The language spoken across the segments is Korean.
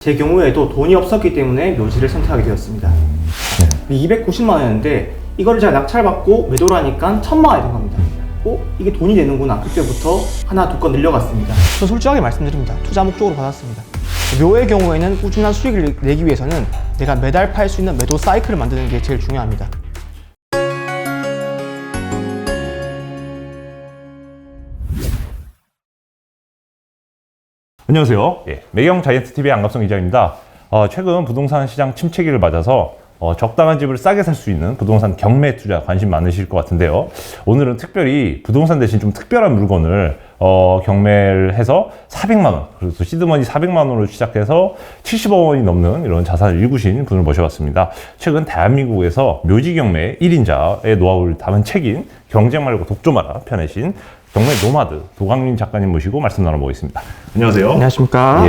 제 경우에도 돈이 없었기 때문에 묘지를 선택하게 되었습니다. 290만 원이었는데 이거를 제가 낙찰받고 매도를 하니까 1000만 원이 된 겁니다. 이게 돈이 되는구나. 그때부터 하나 두 건 늘려갔습니다. 저 솔직하게 말씀드립니다. 투자 목적으로 받았습니다. 묘의 경우에는 꾸준한 수익을 내기 위해서는 내가 매달 팔 수 있는 매도 사이클을 만드는 게 제일 중요합니다. 안녕하세요. 매경 자이언트TV의 안갑성 기자입니다. 최근 부동산 시장 침체기를 맞아서 적당한 집을 싸게 살 수 있는 부동산 경매 투자 관심 많으실 것 같은데요. 오늘은 특별히 부동산 대신 좀 특별한 물건을 경매를 해서 400만 원, 그래서 시드머니 400만 원으로 시작해서 70억 원이 넘는 이런 자산을 일구신 분을 모셔봤습니다. 최근 대한민국에서 묘지 경매 1인자의 노하우를 담은 책인 경쟁 말고 독조 마라 펴내신 경매 노마드 도강민 작가님 모시고 말씀 나눠보겠습니다. 안녕하세요. 안녕하십니까.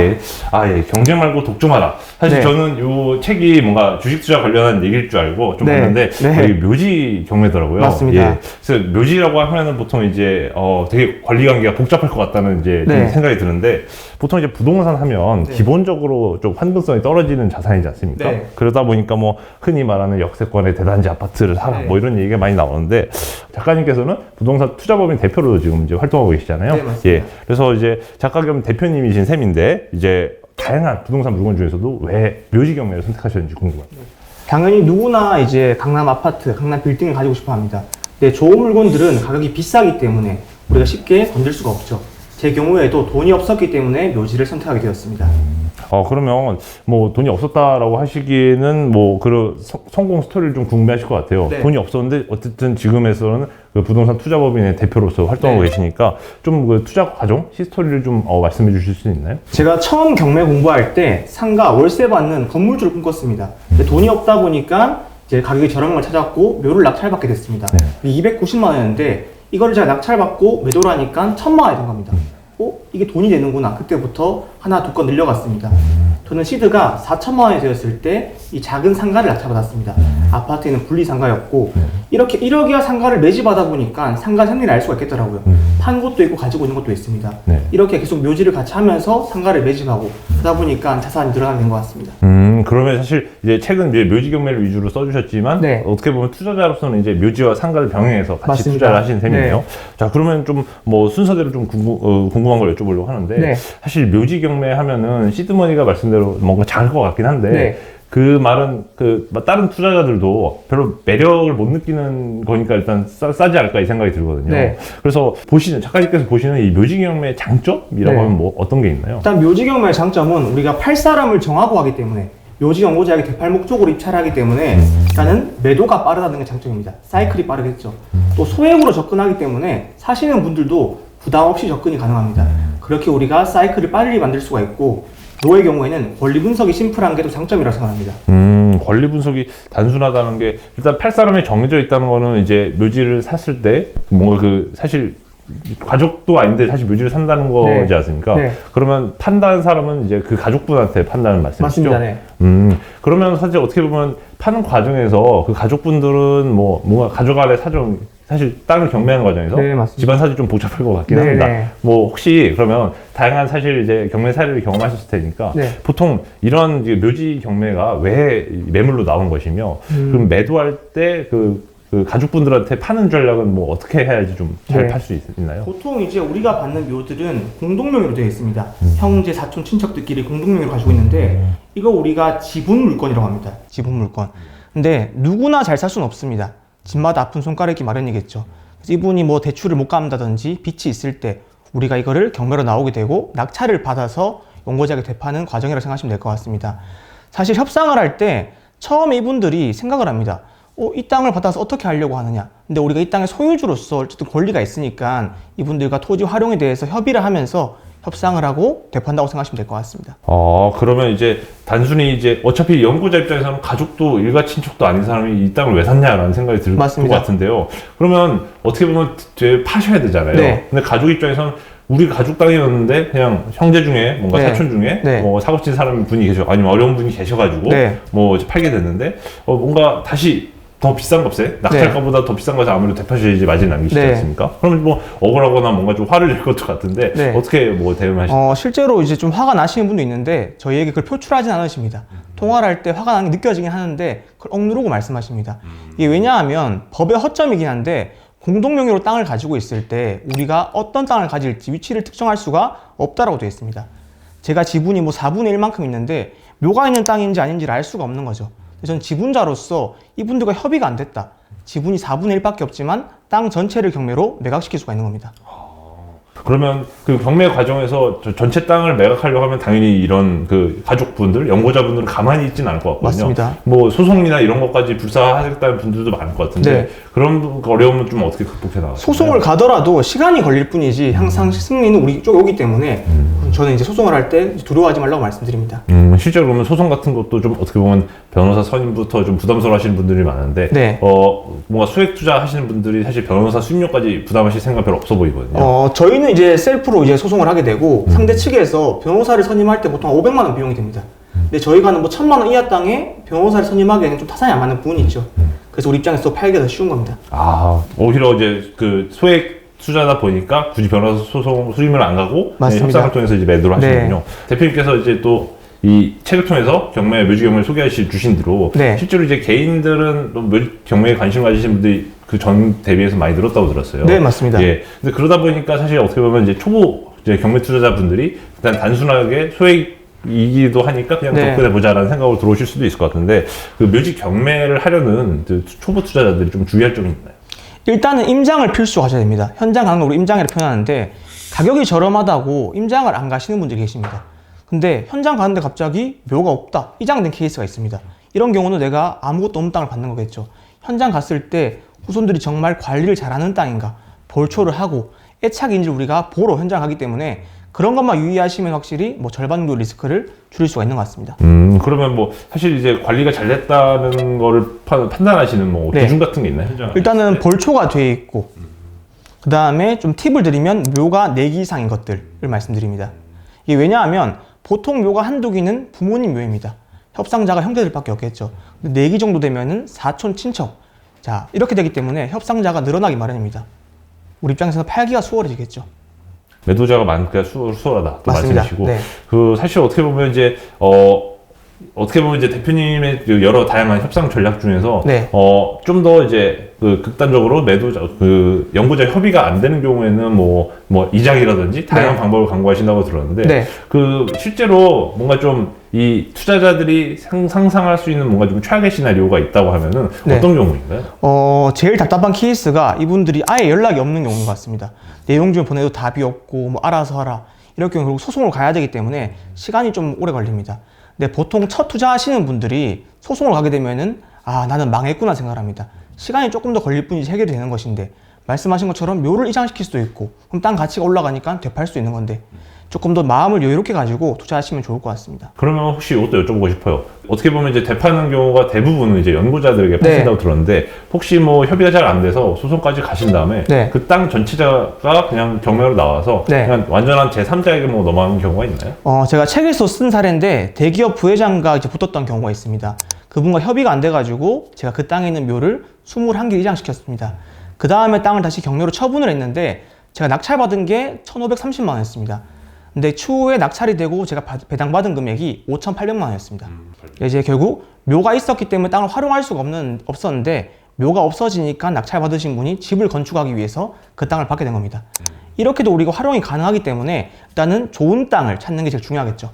경쟁 말고 독조 마라. 사실 저는 이 책이 뭔가 주식 투자 관련한 얘기일 줄 알고 좀 봤는데 되게 묘지 경매더라고요. 맞습니다. 그래서 묘지라고 하면은 보통 이제 되게 관리 관계가 복잡할 것 같다는 이제 좀 생각이 드는데 보통 이제 부동산 하면 기본적으로 좀 환등성이 떨어지는 자산이지 않습니까? 그러다 보니까 뭐 흔히 말하는 역세권의 대단지 아파트를 사라 뭐 이런 얘기가 많이 나오는데 작가님께서는 부동산 투자법인 대표로 지금 이제 활동하고 계시잖아요. 네, 맞습니다. 그래서 이제 작가 겸 대표님이신 셈인데 이제 다양한 부동산 물건 중에서도 왜 묘지 경매를 선택하셨는지 궁금합니다. 당연히 누구나 이제 강남 아파트, 강남 빌딩을 가지고 싶어 합니다. 근데 좋은 물건들은 가격이 비싸기 때문에 우리가 쉽게 건질 수가 없죠. 제 경우에도 돈이 없었기 때문에 묘지를 선택하게 되었습니다. 그러면 뭐 돈이 없었다라고 하시기에는 뭐 그런 성공 스토리를 좀 궁금해하실 것 같아요. 돈이 없었는데 어쨌든 지금에서는 그 부동산 투자법인의 대표로서 활동하고 계시니까 좀 그 투자 과정, 히스토리를 좀 말씀해 주실 수 있나요? 제가 처음 경매 공부할 때 상가 월세 받는 건물주를 꿈꿨습니다. 근데 돈이 없다 보니까 이제 가격이 저렴한 걸 찾았고 묘를 낙찰받게 됐습니다. 290만 원이었는데 이거를 제가 낙찰받고 매도를 하니까 1000만 원이 된 겁니다. 이게 돈이 되는구나. 그때부터 하나 두 건 늘려갔습니다. 저는 시드가 4천만 원이 되었을 때 이 작은 상가를 낙찰받았습니다. 아파트에는 분리상가였고 이렇게 1억이야 상가를 매집하다 보니까 상가 생리를 알 수가 있겠더라고요. 판 것도 있고 가지고 있는 것도 있습니다. 이렇게 계속 묘지를 같이 하면서 상가를 매집하고 그러다 보니까 자산이 늘어나게 된 것 같습니다. 그러면 사실 이제 최근 이제 묘지 경매를 위주로 써주셨지만 어떻게 보면 투자자로서는 이제 묘지와 상가를 병행해서 같이 맞습니다. 투자를 하시는 셈이네요. 자, 그러면 좀 뭐 순서대로 좀 궁금한 걸 여쭤보려고 하는데 사실 묘지 경매 하면은 시드머니가 말씀대로 뭔가 작을 것 같긴 한데 그 말은 그 다른 투자자들도 별로 매력을 못 느끼는 거니까 일단 싸지 않을까 이 생각이 들거든요. 그래서 작가님께서 보시는 이 묘지 경매의 장점이라고 하면 뭐 어떤 게 있나요? 일단 묘지 경매의 장점은 우리가 팔 사람을 정하고 하기 때문에 묘지 연고자에게 대팔 목적으로 입찰하기 때문에 일단은 매도가 빠르다는 게 장점입니다. 사이클이 빠르겠죠. 또 소액으로 접근하기 때문에 사시는 분들도 부담 없이 접근이 가능합니다. 그렇게 우리가 사이클을 빨리 만들 수가 있고 묘의 경우에는 권리 분석이 심플한 게 또 장점이라고 생각합니다. 권리 분석이 단순하다는 게 일단 팔 사람이 정해져 있다는 거는 이제 묘지를 샀을 때 뭔가 그 사실 가족도 아닌데 사실 묘지를 산다는 거지 않습니까? 그러면 판다는 사람은 이제 그 가족분한테 판다는 말씀이시죠? 맞습니다. 그러면 사실 어떻게 보면 파는 과정에서 그 가족분들은 뭐 뭔가 가족 간의 사정 사실 땅을 경매하는 과정에서 집안 사정이 좀 복잡할 것 같긴 합니다. 뭐 혹시 그러면 다양한 사실 이제 경매 사례를 경험하셨을 테니까 보통 이런 묘지 경매가 왜 매물로 나온 것이며 그럼 매도할 때 그 가족분들한테 파는 전략은 뭐 어떻게 해야지 좀 잘 팔 수 있나요? 보통 이제 우리가 받는 묘들은 공동명의로 되어 있습니다. 형제, 사촌, 친척들끼리 공동명의로 가지고 있는데 이거 우리가 지분 물건이라고 합니다. 지분 물건. 근데 누구나 잘 살 수는 없습니다. 집마다 아픈 손가락이 마련이겠죠. 그래서 이분이 뭐 대출을 못 갚는다든지 빚이 있을 때 우리가 이거를 경매로 나오게 되고 낙찰을 받아서 연고자에게 되파는 과정이라고 생각하시면 될 것 같습니다. 사실 협상을 할 때 처음에 이분들이 생각을 합니다. 이 땅을 받아서 어떻게 하려고 하느냐. 근데 우리가 이 땅의 소유주로서 어쨌든 권리가 있으니까 이분들과 토지 활용에 대해서 협의를 하면서 협상을 하고 되판다고 생각하시면 될 것 같습니다. 그러면 이제 단순히 이제 어차피 연구자 입장에서는 가족도 일가 친척도 아닌 사람이 이 땅을 왜 샀냐라는 생각이 들 것 같은데요. 그러면 어떻게 보면 파셔야 되잖아요. 근데 가족 입장에서는 우리 가족 땅이었는데 그냥 형제 중에 뭔가 사촌 중에 뭐 사고친 사람 분이 계셔 아니면 어려운 분이 계셔가지고 뭐 팔게 됐는데 뭔가 다시 더 비싼 값에 낙찰가보다 더 비싼 값에 아무래도 대파셔야지 마진 남기시지 네. 않습니까? 그러면 뭐 억울하거나 뭔가 좀 화를 낼 것도 같은데 네. 어떻게 뭐 대응하시나요? 실제로 이제 좀 화가 나시는 분도 있는데 저희에게 그걸 표출하진 않으십니다. 통화를 할 때 화가 나는 게 느껴지긴 하는데 그걸 억누르고 말씀하십니다. 이게 왜냐하면 법의 허점이긴 한데 공동명의로 땅을 가지고 있을 때 우리가 어떤 땅을 가질지 위치를 특정할 수가 없다라고 되어 있습니다. 제가 지분이 뭐 4분의 1만큼 있는데 묘가 있는 땅인지 아닌지를 알 수가 없는 거죠. 저는 지분자로서 이분들과 협의가 안 됐다. 지분이 4분의 1밖에 없지만 땅 전체를 경매로 매각시킬 수가 있는 겁니다. 그러면 그 경매 과정에서 전체 땅을 매각하려고 하면 당연히 이런 그 가족분들, 연고자분들은 가만히 있지는 않을 것 같거든요. 맞습니다. 뭐 소송이나 이런 것까지 불사하겠다는 분들도 많을 것 같은데 네. 그런 어려움은 좀 어떻게 극복해 나가요? 소송을 가더라도 시간이 걸릴 뿐이지 항상 승리는 우리 쪽에 오기 때문에 저는 이제 소송을 할 때 두려워하지 말라고 말씀드립니다. 실제로 그러면 소송 같은 것도 좀 어떻게 보면 변호사 선임부터 좀 부담스러워 하시는 분들이 많은데 네. 뭔가 소액 투자 하시는 분들이 사실 변호사 수임료까지 부담하실 생각 별로 없어 보이거든요. 저희는 이제 셀프로 이제 소송을 하게 되고 상대 측에서 변호사를 선임할 때 보통 500만 원 비용이 됩니다. 근데 저희가 하는 뭐 1000만 원 이하 땅에 변호사를 선임하기에는 좀 타산이 안 맞는 부분이 있죠. 그래서 우리 입장에서 팔기가 더 쉬운 겁니다. 오히려 이제 그 소액 투자다 보니까 굳이 변호사 소송 수임을 안 가고 맞습니다. 협상을 통해서 이제 매도를 네. 하시는군요. 대표님께서 이제 또 이 책을 통해서 경매, 묘지 경매를 주신 대로 네. 실제로 이제 개인들은 또 경매에 관심 가지신 분들이 그 전 대비해서 많이 늘었다고 들었어요. 네, 맞습니다. 예. 근데 그러다 보니까 사실 어떻게 보면 이제 초보 이제 경매 투자자분들이 일단 단순하게 소액이기도 하니까 그냥 네. 접근해 보자라는 생각으로 들어오실 수도 있을 것 같은데 그 묘지 경매를 하려는 그 초보 투자자들이 좀 주의할 점이 있나요? 일단은 임장을 필수 하셔야 됩니다. 현장 가는 걸 우리 임장이라고 표현하는데 가격이 저렴하다고 임장을 안 가시는 분들이 계십니다. 근데 현장 가는데 갑자기 묘가 없다, 이장된 케이스가 있습니다. 이런 경우는 내가 아무것도 없는 땅을 받는 거겠죠. 현장 갔을 때 후손들이 정말 관리를 잘하는 땅인가, 벌초를 하고 애착인지 우리가 보러 현장 가기 때문에 그런 것만 유의하시면 확실히 뭐 절반 정도 리스크를 줄일 수가 있는 것 같습니다. 그러면 뭐 사실 이제 관리가 잘 됐다는 거를 판단하시는 뭐 네. 기준 같은 게 있나요? 현장 일단은 벌초가 돼 있고 그 다음에 좀 팁을 드리면 묘가 4기 이상인 것들을 말씀드립니다. 이게 왜냐하면 보통 묘가 한두 기는 부모님 묘입니다. 협상자가 형제들밖에 없겠죠. 근데 4기 정도 되면은 사촌 친척, 자 이렇게 되기 때문에 협상자가 늘어나기 마련입니다. 우리 입장에서는 팔기가 수월해지겠죠. 매도자가 많으니까 수월하다 또 맞습니다. 말씀이시고 네. 그 사실 어떻게 보면 이제 어떻게 보면 이제 대표님의 그 여러 다양한 협상 전략 중에서 네. 좀 더 이제 그 극단적으로 매도자 그 연구자 협의가 안 되는 경우에는 뭐 이장이라든지 다양한 네. 방법을 강구하신다고 들었는데 네. 그 실제로 뭔가 좀 이 투자자들이 상상할 수 있는 뭔가 좀 최악의 시나리오가 있다고 하면은 네. 어떤 경우인가요? 제일 답답한 케이스가 이분들이 아예 연락이 없는 경우인 것 같습니다. 내용 좀 보내도 답이 없고 뭐 알아서 하라, 이럴 경우 결국 소송을 가야 되기 때문에 시간이 좀 오래 걸립니다. 근데 보통 첫 투자하시는 분들이 소송을 가게 되면은 나는 망했구나 생각을 합니다. 시간이 조금 더 걸릴 뿐이지 해결이 되는 것인데 말씀하신 것처럼 묘를 이장시킬 수도 있고 그럼 땅 가치가 올라가니까 되팔 수 있는 건데 조금 더 마음을 여유롭게 가지고 투자하시면 좋을 것 같습니다. 그러면 혹시 이것도 여쭤보고 싶어요. 어떻게 보면 이제 되파는 경우가 대부분은 이제 연구자들에게 파신다고 들었는데 혹시 뭐 협의가 잘 안 돼서 소송까지 가신 다음에 네. 그 땅 전체자가 그냥 경매로 나와서 네. 그냥 완전한 제3자에게 뭐 넘어가는 경우가 있나요? 제가 책에서 쓴 사례인데 대기업 부회장과 이제 붙었던 경우가 있습니다. 그분과 협의가 안 돼가지고 제가 그 땅에 있는 묘를 21개 이장시켰습니다. 그 다음에 땅을 다시 경매로 처분을 했는데 제가 낙찰받은 게 1,530만 원이었습니다. 근데 추후에 낙찰이 되고 제가 배당받은 금액이 5,800만 원이었습니다. 이제 결국 묘가 있었기 때문에 땅을 활용할 수가 없었는데 묘가 없어지니까 낙찰받으신 분이 집을 건축하기 위해서 그 땅을 받게 된 겁니다. 이렇게도 우리가 활용이 가능하기 때문에 일단은 좋은 땅을 찾는 게 제일 중요하겠죠.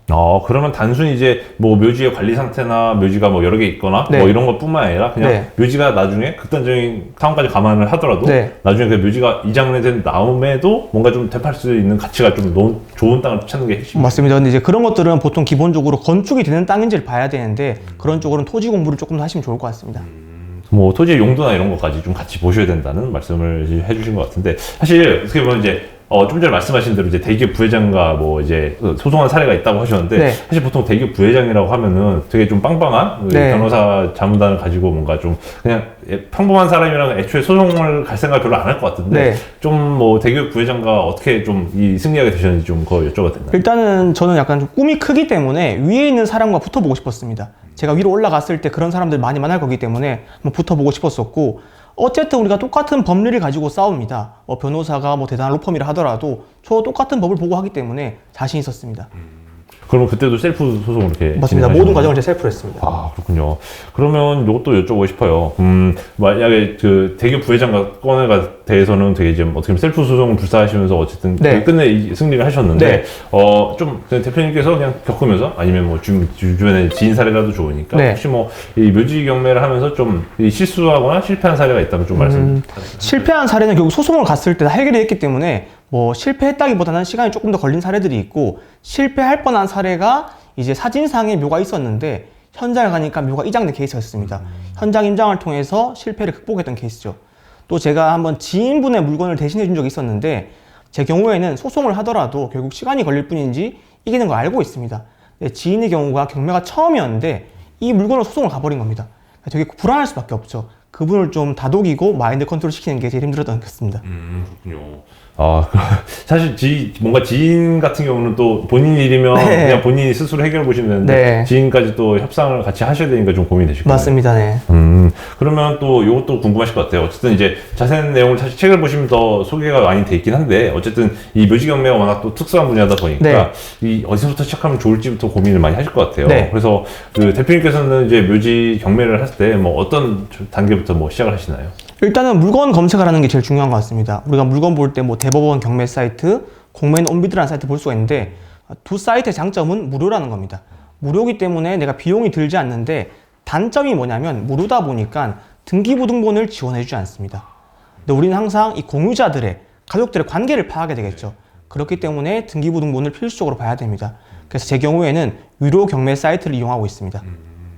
그러면 단순히 이제 뭐 묘지의 관리 상태나 묘지가 뭐 여러 개 있거나 네. 뭐 이런 것뿐만 아니라 그냥 네. 묘지가 나중에 극단적인 상황까지 감안을 하더라도 네. 나중에 그 묘지가 이장된 다음에도 뭔가 좀 되팔 수 있는 가치가 좀 너무 좋은 땅을 찾는 게 핵심이에요. 맞습니다. 근데 이제 그런 것들은 보통 기본적으로 건축이 되는 땅인지를 봐야 되는데 그런 쪽으로는 토지 공부를 조금 더 하시면 좋을 것 같습니다. 뭐 토지의 용도나 이런 것까지 좀 같이 보셔야 된다는 말씀을 해주신 것 같은데 사실 어떻게 보면 이제 좀 전에 말씀하신 대로 이제 대기업 부회장과 뭐 이제 소송한 사례가 있다고 하셨는데 네. 사실 보통 대기업 부회장이라고 하면은 되게 좀 빵빵한 네. 변호사 자문단을 가지고 뭔가 좀 그냥 평범한 사람이랑 애초에 소송을 갈 생각 별로 안 할 것 같은데 네. 좀 뭐 대기업 부회장과 어떻게 좀 이 승리하게 되셨는지 좀 그거 여쭤봐도 되나요? 일단은 저는 약간 좀 꿈이 크기 때문에 위에 있는 사람과 붙어보고 싶었습니다. 제가 위로 올라갔을 때 그런 사람들 많이 만날 거기 때문에 한번 붙어보고 싶었었고, 어쨌든 우리가 똑같은 법률을 가지고 싸웁니다. 변호사가 뭐 대단한 로펌이라 하더라도 저 똑같은 법을 보고 하기 때문에 자신 있었습니다. 그러면 그때도 셀프 소송을 이렇게 맞습니다. 진행하신 모든 거예요? 과정을 제가 셀프로 했습니다. 아, 그렇군요. 그러면 이것도 여쭤보고 싶어요. 만약에 그 대기업 부회장과 건에 대해서는 되게 이제 어떻게 보면 셀프 소송을 불사하시면서 어쨌든 네. 끝내 이 승리를 하셨는데, 네. 좀 그냥 대표님께서 그냥 겪으면서 아니면 뭐 주변에 지인 사례라도 좋으니까 네. 혹시 뭐 이 묘지 경매를 하면서 좀 이 실수하거나 실패한 사례가 있다면 좀 말씀. 실패한 사례는 결국 소송을 갔을 때 다 해결이 했기 때문에 뭐 실패했다기보다는 시간이 조금 더 걸린 사례들이 있고, 실패할 뻔한 사례가 이제 사진상에 묘가 있었는데 현장에 가니까 묘가 이장된 케이스였습니다. 현장 임장을 통해서 실패를 극복했던 케이스죠. 또 제가 한번 지인분의 물건을 대신해 준 적이 있었는데, 제 경우에는 소송을 하더라도 결국 시간이 걸릴 뿐인지 이기는 걸 알고 있습니다. 네, 지인의 경우가 경매가 처음이었는데 이 물건을 소송을 가버린 겁니다. 되게 불안할 수밖에 없죠. 그분을 좀 다독이고 마인드 컨트롤 시키는 게 제일 힘들었던 것 같습니다. 그렇군요. 사실 뭔가 지인 같은 경우는 또 본인 일이면 네. 그냥 본인이 스스로 해결해 보시면 되는데 네. 지인까지 또 협상을 같이 하셔야 되니까 좀 고민이 되실 거예요. 맞습니다. 네. 그러면 또 이것도 궁금하실 것 같아요. 어쨌든 이제 자세한 내용을 사실 책을 보시면 더 소개가 많이 돼 있긴 한데, 어쨌든 이 묘지 경매가 워낙 또 특수한 분야다 보니까 네. 이 어디서부터 시작하면 좋을지부터 고민을 많이 하실 것 같아요. 네. 그래서 그 대표님께서는 이제 묘지 경매를 할 때 뭐 어떤 단계부터 뭐 시작을 하시나요? 일단은 물건 검색을 하는 게 제일 중요한 것 같습니다. 우리가 물건 볼 때 뭐 대법원 경매 사이트, 공매는 온비드라는 사이트 볼 수가 있는데, 두 사이트의 장점은 무료라는 겁니다. 무료이기 때문에 내가 비용이 들지 않는데, 단점이 뭐냐면 무료다 보니까 등기부등본을 지원해주지 않습니다. 근데 우리는 항상 이 공유자들의, 가족들의 관계를 파악해야 되겠죠. 그렇기 때문에 등기부등본을 필수적으로 봐야 됩니다. 그래서 제 경우에는 유료 경매 사이트를 이용하고 있습니다.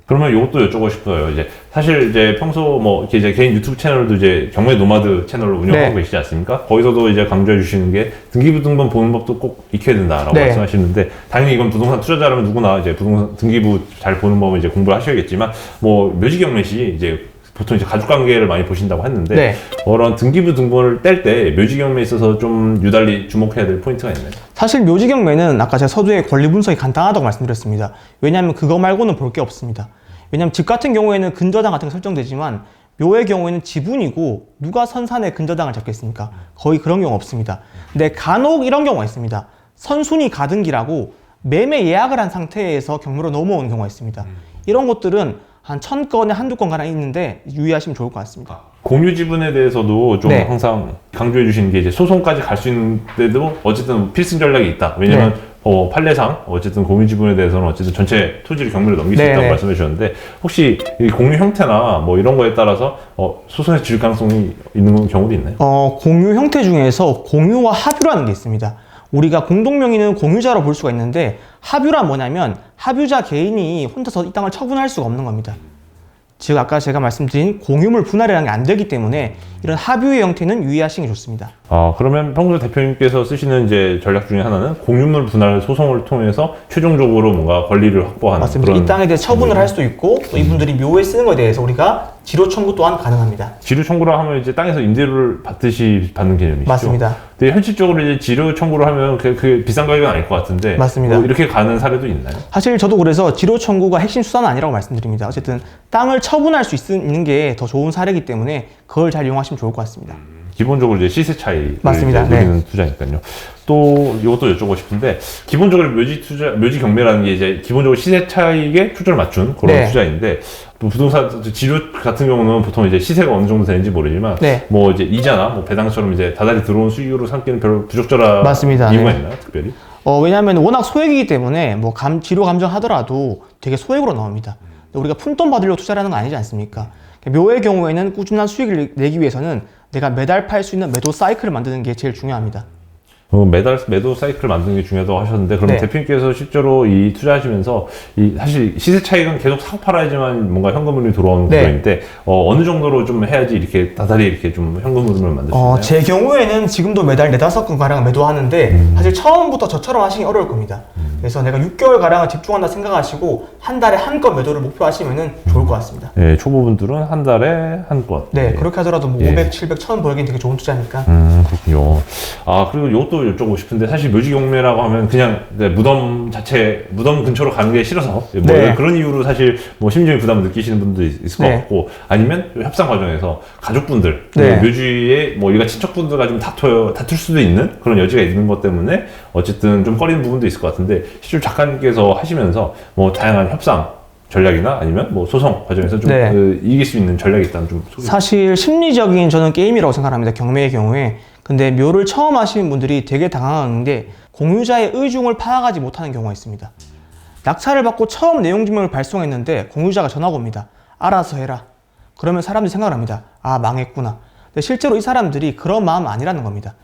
그러면 이것도 여쭤보고 싶어요. 이제 사실 이제 평소 뭐 이렇게 이제 개인 유튜브 채널도 이제 경매 노마드 채널을 운영하고 네. 계시지 않습니까? 거기서도 이제 강조해 주시는 게 등기부등본 보는 법도 꼭 익혀야 된다라고 네. 말씀하시는데, 당연히 이건 부동산 투자자라면 누구나 이제 부동산 등기부 잘 보는 법을 이제 공부를 하셔야겠지만, 뭐 묘지 경매 시 이제 보통 이제 가족 관계를 많이 보신다고 했는데, 네. 그런 등기부 등본을 뗄 때 묘지 경매에 있어서 좀 유달리 주목해야 될 포인트가 있나요? 사실 묘지 경매는 아까 제가 서두에 권리 분석이 간단하다고 말씀드렸습니다. 왜냐하면 그거 말고는 볼 게 없습니다. 왜냐하면 집 같은 경우에는 근저당 같은 게 설정되지만, 묘의 경우에는 지분이고 누가 선산에 근저당을 잡겠습니까? 거의 그런 경우 없습니다. 근데 간혹 이런 경우가 있습니다. 선순위 가등기라고 매매 예약을 한 상태에서 경매로 넘어오는 경우가 있습니다. 이런 것들은 한 1000건에 한두 건 가량 있는데 유의하시면 좋을 것 같습니다. 공유 지분에 대해서도 좀 네. 항상 강조해 주시는 게, 이제 소송까지 갈 수 있는데도 어쨌든 필승 전략이 있다. 왜냐면 판례상 어쨌든 공유 지분에 대해서는 어쨌든 전체 토지를 경매로 넘길 수 네, 있다고 네. 말씀해 주셨는데, 혹시 이 공유 형태나 뭐 이런 거에 따라서 소송에 질 가능성이 있는 경우도 있나요? 공유 형태 중에서 공유와 합유라는 게 있습니다. 우리가 공동명의는 공유자로 볼 수가 있는데, 합유란 뭐냐면 합유자 개인이 혼자서 이 땅을 처분할 수가 없는 겁니다. 즉 아까 제가 말씀드린 공유물 분할이라는 게 안 되기 때문에 이런 합유의 형태는 유의하시는 게 좋습니다. 그러면 평소 대표님께서 쓰시는 이제 전략 중에 하나는 공유물 분할 소송을 통해서 최종적으로 뭔가 권리를 확보하는 맞습니다. 그런 이 땅에 대해서 처분을 할 수도 있고, 또 이분들이 묘에 쓰는 것에 대해서 우리가 지료 청구 또한 가능합니다. 지료 청구를 하면 이제 땅에서 임대료를 받듯이 받는 개념이시죠? 맞습니다. 근데 현실적으로 이제 지료 청구를 하면 그 비싼 가격은 아닐 것 같은데, 맞습니다. 뭐 이렇게 가는 사례도 있나요? 사실 저도 그래서 지료 청구가 핵심 수단은 아니라고 말씀드립니다. 어쨌든 땅을 처분할 수 있는 게 더 좋은 사례이기 때문에 그걸 잘 이용하시면 좋을 것 같습니다. 기본적으로 이제 시세 차이 맞습니다. 노리는 투자니까요. 또 이것도 여쭤보고 싶은데, 기본적으로 묘지 경매라는 게 이제 기본적으로 시세 차익에 초점을 맞춘 그런 네. 투자인데, 또 부동산 지료 같은 경우는 보통 이제 시세가 어느 정도 되는지 모르지만, 네. 뭐 이제 이자나 뭐 배당처럼 이제 다달이 들어온 수익으로 삼기는 별로 부적절한 맞습니다. 이유가 네. 있나요, 특별히? 왜냐하면 워낙 소액이기 때문에 뭐 지료 감정하더라도 되게 소액으로 나옵니다. 우리가 푼돈 받으려고 투자를 하는 거 아니지 않습니까? 묘의 경우에는 꾸준한 수익을 내기 위해서는 내가 매달 팔 수 있는 매도 사이클을 만드는 게 제일 중요합니다. 매도 사이클 만드는 게 중요하다고 하셨는데, 그럼 네. 대표님께서 실제로 이 투자하시면서 사실 시세 차익은 계속 사고 팔아야지만 뭔가 현금 흐름이 들어오는 네. 구조인데, 어느 정도로 좀 해야지 이렇게 다달이 이렇게 좀 현금 흐름을 만들 수 있나요? 제 경우에는 지금도 매달 4-5건 가량 매도하는데 사실 처음부터 저처럼 하시기 어려울 겁니다. 그래서 내가 6개월 가량을 집중한다 생각하시고 한 달에 한 건 매도를 목표하시면 좋을 것 같습니다. 네, 초보분들은 한 달에 한 건. 네, 그렇게 하더라도 뭐 예. 500, 700, 1000 벌기는 되게 좋은 투자니까. 그렇군요. 그리고 이것도 여쭤보고 싶은데, 사실 묘지 경매라고 하면 그냥 무덤 근처로 가는 게 싫어서, 뭐 네. 그런 이유로 사실 뭐 심리적인 부담을 느끼시는 분도 있을 것 네. 같고, 아니면 협상 과정에서 가족분들, 네. 묘지에 뭐 일가 친척분들과 좀 다툴 수도 있는 그런 여지가 있는 것 때문에 어쨌든 좀 꺼리는 부분도 있을 것 같은데, 실제 작가님께서 하시면서 뭐 다양한 협상 전략이나 아니면 뭐 소송 과정에서 좀 네. 이길 수 있는 전략이 있다면 좀 소개. 사실 심리적인 저는 게임이라고 생각합니다. 경매의 경우에. 근데 묘를 처음 하시는 분들이 되게 당황하는 게 공유자의 의중을 파악하지 못하는 경우가 있습니다. 낙찰을 받고 처음 내용 증명을 발송했는데 공유자가 전화가 옵니다. 알아서 해라. 그러면 사람들이 생각을 합니다. 아, 망했구나. 근데 실제로 이 사람들이 그런 마음은 아니라는 겁니다.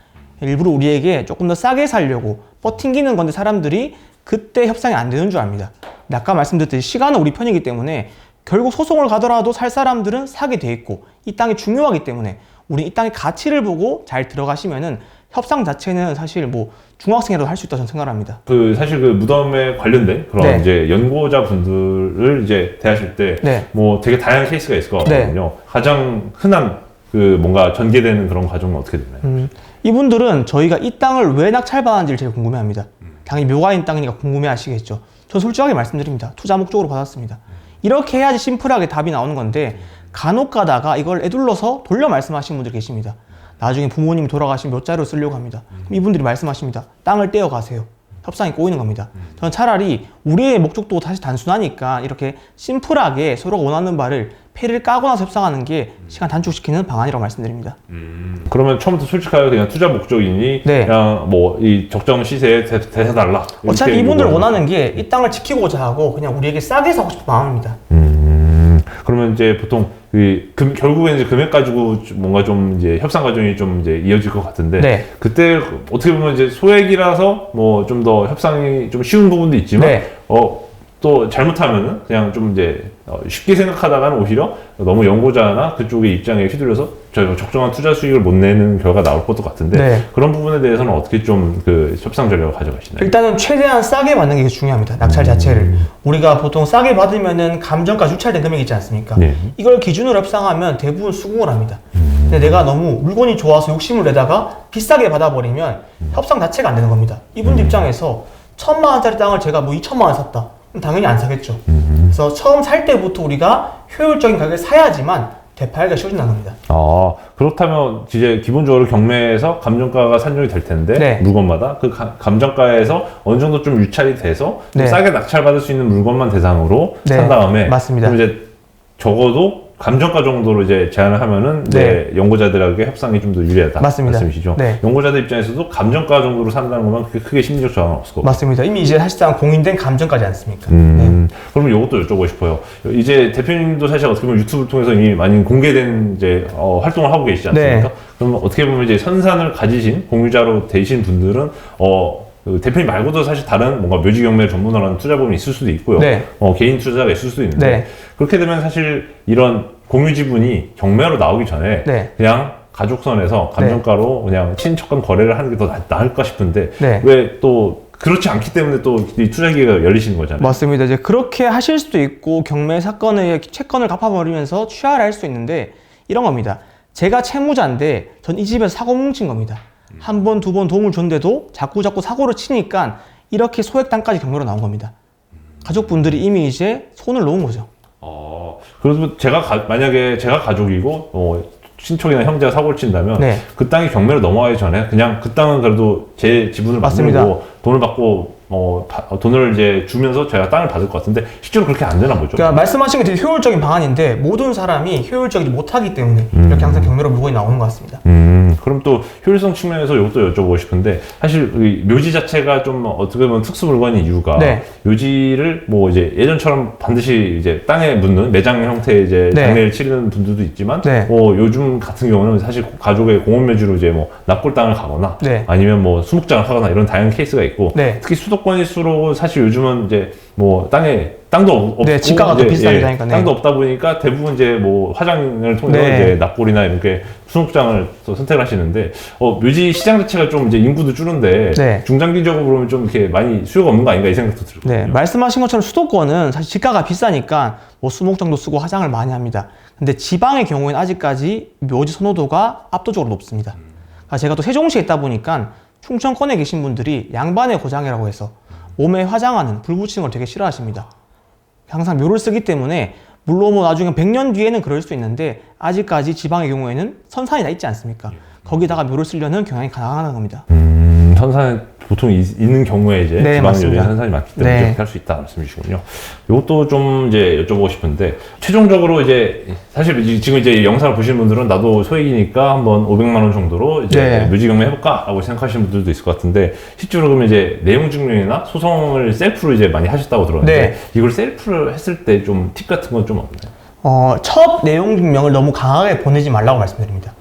일부러 우리에게 조금 더 싸게 살려고 버팅기는 건데 사람들이 그때 협상이 안 되는 줄 압니다. 근데 아까 말씀드렸듯이 시간은 우리 편이기 때문에 결국 소송을 가더라도 살 사람들은 사게 돼 있고 이 땅이 중요하기 때문에 우리 이 땅의 가치를 보고 잘 들어가시면은 협상 자체는 사실 뭐 중학생이라도 할 수 있다고 저는 생각합니다. 사실 그 무덤에 관련된 그런 네. 이제 연구자 분들을 이제 대하실 때 네. 뭐 되게 다양한 케이스가 있을 것 네. 같거든요. 가장 흔한 그 뭔가 전개되는 그런 과정은 어떻게 되나요? 이분들은 저희가 이 땅을 왜 낙찰받았는지를 제일 궁금해합니다. 당연히 묘가인 땅이니까 궁금해하시겠죠. 전 솔직하게 말씀드립니다. 투자 목적으로 받았습니다. 이렇게 해야지 심플하게 답이 나오는 건데 간혹 가다가 이걸 에둘러서 돌려 말씀하시는 분들 계십니다. 나중에 부모님이 돌아가시면 묘자료 쓰려고 합니다. 그럼 이분들이 말씀하십니다. 땅을 떼어 가세요. 협상이 꼬이는 겁니다. 저는 차라리 우리의 목적도 다시 단순하니까 이렇게 심플하게 서로가 원하는 바를 패를 까고 나서 협상하는 게 시간 단축시키는 방안이라고 말씀드립니다. 그러면 처음부터 솔직하게 그냥 투자 목적이니 네. 그냥 뭐 이 적정 시세에 대사달라. 어차피 이분들 원하는 게 이 땅을 지키고자 하고 그냥 우리에게 싸게 사고 싶은 마음입니다. 그러면 이제 보통 결국엔 이제 금액 가지고 뭔가 좀 이제 협상 과정이 좀 이제 이어질 것 같은데, 네. 그때 어떻게 보면 이제 소액이라서 뭐 좀 더 협상이 좀 쉬운 부분도 있지만, 네. 또 잘못하면은 그냥 좀 이제 쉽게 생각하다가는 오히려 너무 연구자나 그쪽의 입장에 휘둘려서 적정한 투자 수익을 못 내는 결과가 나올 것도 같은데, 네. 그런 부분에 대해서는 어떻게 좀 그 협상 전략을 가져가시나요? 일단은 최대한 싸게 받는 게 중요합니다. 낙찰 자체를. 우리가 보통 싸게 받으면은 감정가 유찰된 금액이 있지 않습니까? 네. 이걸 기준으로 협상하면 대부분 수긍을 합니다. 근데 내가 너무 물건이 좋아서 욕심을 내다가 비싸게 받아버리면 협상 자체가 안 되는 겁니다. 이분들 입장에서 1000만 원짜리 땅을 제가 뭐 2천만 원 샀다. 그럼 당연히 안 사겠죠. 그래서 처음 살 때부터 우리가 효율적인 가격에 사야지만 되팔기가 쉬워진다는 겁니다. 그렇다면 이제 기본적으로 경매에서 감정가가 산정이 될 텐데, 네. 물건마다 그 감정가에서 어느 정도 좀 유찰이 돼서 좀 네. 싸게 낙찰받을 수 있는 물건만 대상으로 네. 산 다음에, 맞습니다. 그럼 이제 적어도 감정가 정도로 이제 제한을 하면은 이제 연구자들에게 협상이 좀 더 유리하다. 맞습니다. 말씀이시죠? 네. 연구자들 입장에서도 감정가 정도로 산다는 것만 그렇게 크게 심리적 저항은 없을 거고. 맞습니다. 이미 이제 사실상 공인된 감정까지 않습니까? 그러면 이것도 여쭤보고 싶어요. 이제 대표님도 사실 어떻게 보면 유튜브를 통해서 이미 많이 공개된 이제 활동을 하고 계시지 않습니까? 네. 그러면 어떻게 보면 이제 선산을 가지신 공유자로 되신 분들은 그 대표님 말고도 사실 다른 뭔가 묘지 경매 전문으로 하는 투자범이 있을 수도 있고요. 네. 개인 투자가 있을 수도 있는데, 네. 그렇게 되면 사실 이런 공유 지분이 경매로 나오기 전에 네. 그냥 가족선에서 감정가로 그냥 친인척 간 거래를 하는 게 더 나을까 싶은데, 네. 왜 또 그렇지 않기 때문에 또 이 투자 기회가 열리시는 거잖아요. 맞습니다. 이제 그렇게 하실 수도 있고 경매 사건의 채권을 갚아버리면서 취하를 할 수 있는데 이런 겁니다. 제가 채무자인데 전 이 집에서 사고 뭉친 겁니다. 한 번, 두 번 도움을 줬는데도 자꾸 사고를 치니까 이렇게 소액 단까지 경매로 나온 겁니다. 가족분들이 이미 이제 손을 놓은 거죠. 그래서 만약에 제가 가족이고 친척이나 형제가 사고를 친다면, 네. 그 땅이 경매로 넘어가기 전에 그냥 그 땅은 그래도 제 지분을 맞습니다. 만들고 돈을 받고 돈을 이제 주면서 제가 땅을 받을 것 같은데 실제로 그렇게 안 되나 보죠. 그러니까 말씀하신 게 되게 효율적인 방안인데 모든 사람이 효율적이지 못하기 때문에 이렇게 항상 경매로 물건이 나오는 것 같습니다. 그럼 또 효율성 측면에서 이것도 여쭤보고 싶은데 사실 이 묘지 자체가 좀 어떻게 보면 특수 물건인 이유가 네. 묘지를 뭐 이제 예전처럼 반드시 이제 땅에 묻는 매장 형태의 이제 네. 장례를 치르는 분들도 있지만 네. 뭐 요즘 같은 경우는 사실 가족의 공원 묘지로 이제 뭐 납골 땅을 가거나 네. 아니면 뭐 수목장을 하거나 이런 다양한 케이스가 있고 네. 특히 수도권일수록 사실 요즘은 이제 뭐 땅도 없고 네, 지가가 더 비싸게 하니까. 네. 땅도 없다 보니까 대부분 이제 뭐 화장을 통해서 네. 이제 납골이나 이렇게 수목장을 또 선택을 하시는데 묘지 시장 자체가 좀 이제 인구도 줄은데 네. 중장기적으로 보면 좀 이렇게 많이 수요가 없는 거 아닌가 이 생각도 들거든요. 네, 말씀하신 것처럼 수도권은 사실 지가가 비싸니까 뭐 수목장도 쓰고 화장을 많이 합니다. 근데 지방의 경우에는 아직까지 묘지 선호도가 압도적으로 높습니다. 제가 또 세종시에 있다 보니까 충청권에 계신 분들이 양반의 고장이라고 해서 몸에 화장하는 불 붙이는 걸 되게 싫어하십니다. 항상 묘를 쓰기 때문에 물론 뭐 나중에 100년 뒤에는 그럴 수 있는데 아직까지 지방의 경우에는 선산이 다 있지 않습니까? 거기다가 묘를 쓰려는 경향이 강한 겁니다. 선산에 보통 있는 경우에 이제 네, 지방은 맞습니다. 요즘 선산이 많기 때문에 네. 그렇게 할 수 있다 말씀이시군요. 이것도 좀 이제 여쭤보고 싶은데 최종적으로 이제 사실 지금 이제 영상을 보시는 분들은 나도 소액이니까 한번 500만 원 정도로 이제 네. 묘지 경매 해볼까라고 생각하시는 분들도 있을 것 같은데 실제로 그러면 이제 내용 증명이나 소송을 셀프로 이제 많이 하셨다고 들었는데 네. 이걸 셀프를 했을 때 좀 팁 같은 건 좀 없나요? 첫 내용 증명을 너무 강하게 보내지 말라고 말씀드립니다.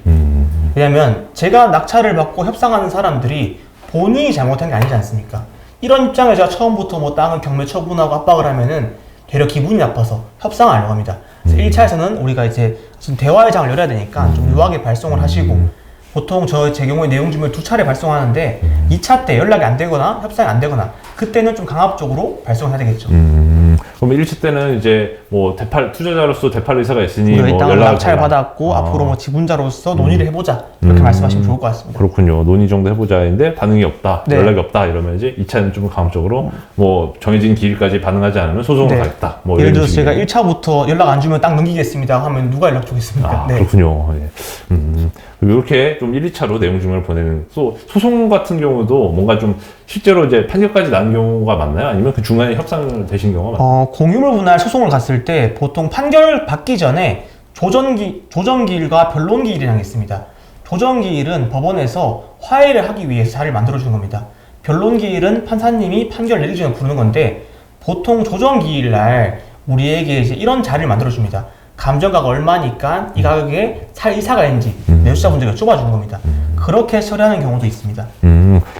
왜냐면 제가 낙찰을 받고 협상하는 사람들이 본인이 잘못한 게 아니지 않습니까? 이런 입장에 제가 처음부터 뭐 땅을 경매 처분하고 압박을 하면은 되려 기분이 나빠서 협상을 하려고 합니다. 그래서 1차에서는 우리가 이제 무슨 대화의 장을 열어야 되니까 좀 유하게 발송을 하시고 보통 제 경우에 내용 증명을 2차례 발송하는데 2차 때 연락이 안 되거나 협상이 안 되거나 그때는 좀 강압적으로 발송을 해야 되겠죠. 그럼 1차 때는 이제 뭐 투자자로서 대팔 의사가 있으니 우리가 뭐 이 땅을 연락을 낙찰 달라. 받았고 앞으로 뭐 지분자로서 논의를 해보자 이렇게 말씀하시면 좋을 것 같습니다. 그렇군요. 논의 정도 해보자 했는데 반응이 없다, 네. 연락이 없다 이러면 이제 2차는 좀 강압적으로 뭐 정해진 기일까지 반응하지 않으면 소송을 네. 가겠다. 뭐 예를 이런 들어서 제가 식이네요. 1차부터 연락 안 주면 땅 넘기겠습니다 하면 누가 연락 주겠습니까? 아, 네. 그렇군요. 예. 이렇게 좀 1, 2차로 내용 증명을 보내는 소송 같은 경우도 뭔가 좀 실제로 이제 판결까지 나는 경우가 많나요? 아니면 그 중간에 협상을 되신 경우가 많나요? 공유물 분할 소송을 갔을 때 보통 판결 받기 전에 조정기일과 변론기일이라는 게 있습니다. 조정기일은 법원에서 화해를 하기 위해서 자리를 만들어주는 겁니다. 변론기일은 판사님이 판결 내리기 전에 부르는 건데 보통 조정기일 날 우리에게 이제 이런 자리를 만들어줍니다. 감정가가 얼마니까 이 가격에 살 이사가 있는지 매수자분들이 여쭤봐주는 겁니다. 그렇게 처리하는 경우도 있습니다.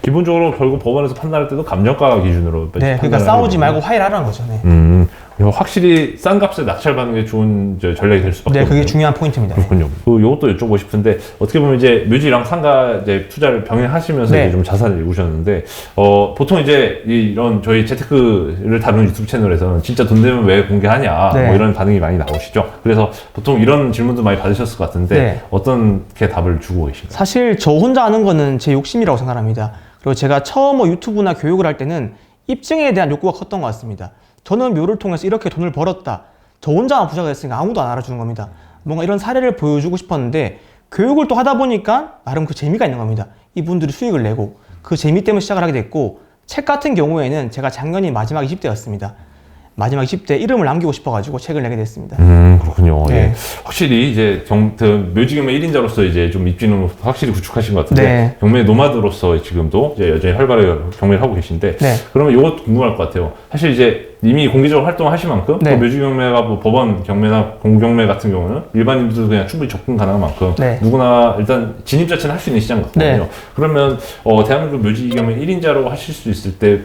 기본적으로 결국 법원에서 판단할 때도 감정가 기준으로 네, 그러니까 싸우지 말고 화해를 하라는 거죠. 네. 이거 확실히 싼 값에 낙찰받는 게 좋은 전략이 될 수밖에 네, 없네요. 그게 중요한 포인트입니다. 그렇군요. 이것도 여쭤보고 싶은데 어떻게 보면 이제 묘지랑 상가 이제 투자를 병행하시면서 네. 이제 좀 자산을 이루셨는데 보통 이제 이런 저희 재테크를 다루는 유튜브 채널에서는 진짜 돈 되면 왜 공개하냐 네. 뭐 이런 반응이 많이 나오시죠. 그래서 보통 이런 질문도 많이 받으셨을 것 같은데 네. 어떻게 답을 주고 계신가요? 사실 저 혼자 하는 거는 제 욕심이라고 생각합니다. 그리고 제가 처음 뭐 유튜브나 교육을 할 때는 입증에 대한 욕구가 컸던 것 같습니다. 저는 묘를 통해서 이렇게 돈을 벌었다. 저 혼자만 부자가 됐으니까 아무도 안 알아주는 겁니다. 뭔가 이런 사례를 보여주고 싶었는데 교육을 또 하다 보니까 나름 그 재미가 있는 겁니다. 이분들이 수익을 내고 그 재미 때문에 시작을 하게 됐고 책 같은 경우에는 제가 작년이 마지막 20대였습니다. 마지막 20대 이름을 남기고 싶어가지고 책을 내게 됐습니다. 그렇군요. 네. 예. 확실히 이제 묘지경매 1인자로서 이제 좀 입지는 확실히 구축하신 것 같은데 네. 경매 노마드로서 지금도 이제 여전히 활발하게 경매를 하고 계신데 네. 그러면 이것도 궁금할 것 같아요. 사실 이제 이미 공개적으로 활동하신 만큼 네. 또 묘지경매가 뭐 법원 경매나 공경매 같은 경우는 일반인들도 그냥 충분히 접근 가능한 만큼 네. 누구나 일단 진입 자체는 할 수 있는 시장 같거든요. 네. 그러면 대한민국 묘지경매 1인자로 하실 수 있을 때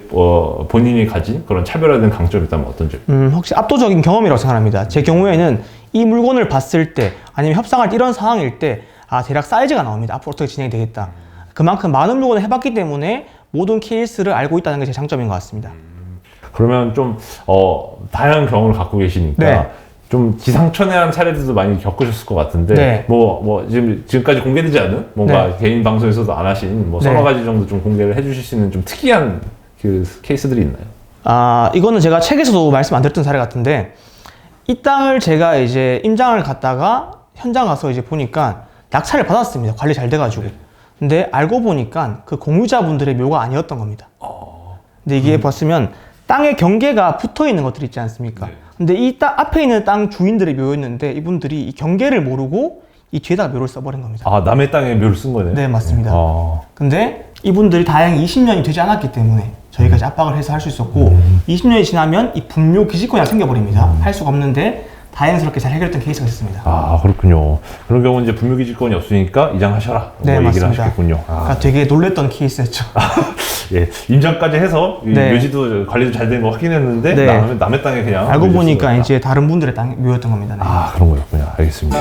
본인이 가진 그런 차별화된 강점이 있다면 어떤 점? 혹시 압도적인 경험이라고 생각합니다. 제 경우에는 이 물건을 봤을 때 아니면 협상할 때 이런 상황일 때 대략 사이즈가 나옵니다. 앞으로 어떻게 진행이 되겠다. 그만큼 많은 물건을 해봤기 때문에 모든 케이스를 알고 있다는 게 제 장점인 것 같습니다. 그러면 좀 다양한 경험을 갖고 계시니까 네. 좀 기상천외한 사례들도 많이 겪으셨을 것 같은데 네. 뭐 지금까지 공개되지 않은 뭔가 네. 개인 방송에서도 안 하신 뭐 네. 서너 가지 정도 좀 공개를 해주실 수 있는 좀 특이한 그 케이스들이 있나요? 이거는 제가 책에서도 말씀 안 드렸던 사례 같은데 이 땅을 제가 이제 임장을 갔다가 현장 가서 이제 보니까 낙찰을 받았습니다. 관리 잘 돼가지고. 근데 알고 보니까 그 공유자분들의 묘가 아니었던 겁니다. 근데 이게 봤으면 땅의 경계가 붙어 있는 것들이 있지 않습니까? 네. 근데 이 땅 앞에 있는 땅 주인들의 묘였는데 이분들이 이 경계를 모르고 이 뒤에다가 묘를 써버린 겁니다. 아, 남의 땅에 묘를 쓴 거네. 네, 맞습니다. 아, 근데 이분들이 다행히 20년이 되지 않았기 때문에 저희가 이제 압박을 해서 할 수 있었고 20년이 지나면 이 분묘 기지권이 생겨버립니다. 할 수가 없는데 다행스럽게 잘 해결했던 케이스가 있었습니다. 아, 그렇군요. 그런 경우는 이제 분묘기지권이 없으니까 이장하셔라. 네, 뭐 얘기를 맞습니다. 하셨겠군요. 그러니까 되게 놀랬던 케이스였죠. 예, 인정까지 해서 이 네. 묘지도 관리도 잘 된 거 확인했는데 네. 남의 땅에 그냥 알고 묘지 보니까 쓰는 거다. 이제 다른 분들의 땅 묘였던 겁니다. 네. 아, 그런 거였군요. 알겠습니다.